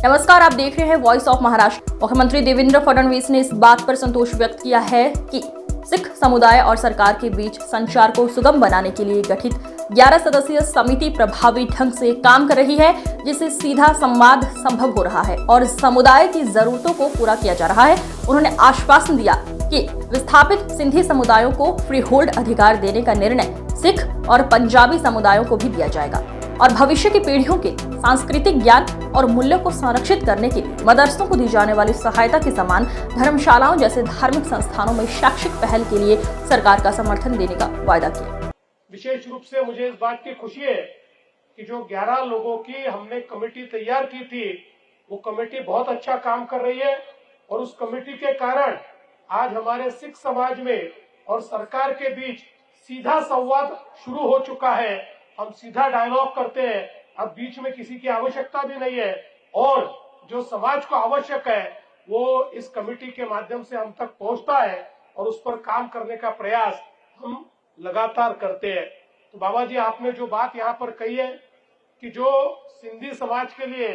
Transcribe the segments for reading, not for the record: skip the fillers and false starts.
नमस्कार, आप देख रहे हैं वॉइस ऑफ महाराष्ट्र। मुख्यमंत्री देवेंद्र फडणवीस ने इस बात पर संतोष व्यक्त किया है कि सिख समुदाय और सरकार के बीच संचार को सुगम बनाने के लिए गठित 11 सदस्यीय समिति प्रभावी ढंग से काम कर रही है, जिससे सीधा संवाद संभव हो रहा है और समुदाय की जरूरतों को पूरा किया जा रहा है। उन्होंने आश्वासन दिया कि विस्थापित सिंधी समुदायों को फ्री होल्ड अधिकार देने का निर्णय सिख और पंजाबी समुदायों को भी दिया जाएगा और भविष्य की पीढ़ियों के सांस्कृतिक ज्ञान और मूल्यों को संरक्षित करने के लिए मदरसों को दी जाने वाली सहायता के समान धर्मशालाओं जैसे धार्मिक संस्थानों में शैक्षिक पहल के लिए सरकार का समर्थन देने का वायदा किया। विशेष रूप से मुझे इस बात की खुशी है कि जो 11 लोगों की हमने कमेटी तैयार की थी, वो कमेटी बहुत अच्छा काम कर रही है और उस कमेटी के कारण आज हमारे सिख समाज में और सरकार के बीच सीधा संवाद शुरू हो चुका है। हम सीधा डायलॉग करते हैं, अब बीच में किसी की आवश्यकता भी नहीं है और जो समाज को आवश्यक है वो इस कमेटी के माध्यम से हम तक पहुंचता है और उस पर काम करने का प्रयास हम लगातार करते हैं। तो बाबा जी, आपने जो बात यहाँ पर कही है कि जो सिंधी समाज के लिए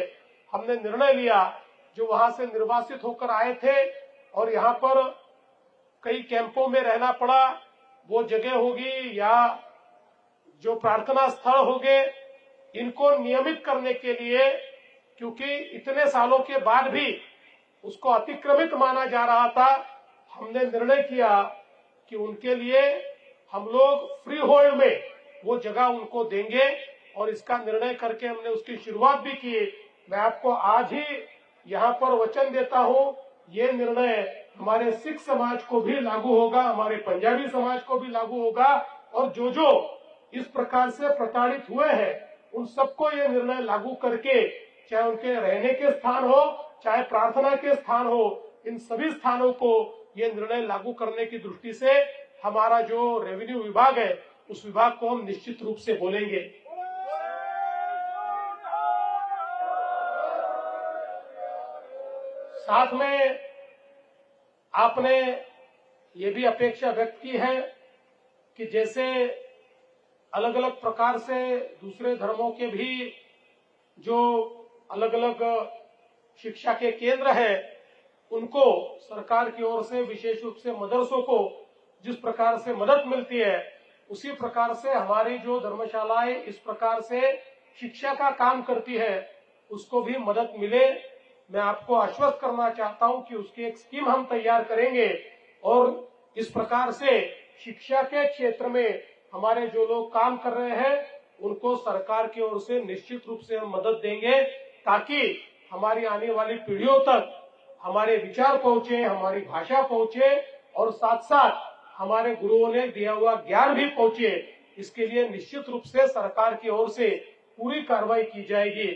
हमने निर्णय लिया, जो वहां से निर्वासित होकर आए थे और यहाँ पर कई कैंपों में रहना पड़ा, वो जगह होगी या जो प्रार्थना स्थल होंगे, इनको नियमित करने के लिए, क्योंकि इतने सालों के बाद भी उसको अतिक्रमित माना जा रहा था, हमने निर्णय किया कि उनके लिए हम लोग फ्री होल्ड में वो जगह उनको देंगे और इसका निर्णय करके हमने उसकी शुरुआत भी की। मैं आपको आज ही यहाँ पर वचन देता हूँ, ये निर्णय हमारे सिख समाज को भी लागू होगा, हमारे पंजाबी समाज को भी लागू होगा और जो इस प्रकार से प्रताड़ित हुए हैं उन सबको ये निर्णय लागू करके, चाहे उनके रहने के स्थान हो, चाहे प्रार्थना के स्थान हो, इन सभी स्थानों को ये निर्णय लागू करने की दृष्टि से हमारा जो रेवेन्यू विभाग है, उस विभाग को हम निश्चित रूप से बोलेंगे। साथ में आपने ये भी अपेक्षा व्यक्त की है कि जैसे अलग अलग प्रकार से दूसरे धर्मों के भी जो अलग अलग शिक्षा के केंद्र है, उनको सरकार की ओर से विशेष रूप से मदरसों को जिस प्रकार से मदद मिलती है, उसी प्रकार से हमारी जो धर्मशालाएं इस प्रकार से शिक्षा का काम करती है, उसको भी मदद मिले। मैं आपको आश्वस्त करना चाहता हूं कि उसकी एक स्कीम हम तैयार करेंगे और इस प्रकार से शिक्षा के क्षेत्र में हमारे जो लोग काम कर रहे हैं उनको सरकार की ओर से निश्चित रूप से हम मदद देंगे, ताकि हमारी आने वाली पीढ़ियों तक हमारे विचार पहुंचे, हमारी भाषा पहुंचे और साथ साथ हमारे गुरुओं ने दिया हुआ ज्ञान भी पहुंचे। इसके लिए निश्चित रूप से सरकार की ओर से पूरी कार्रवाई की जाएगी।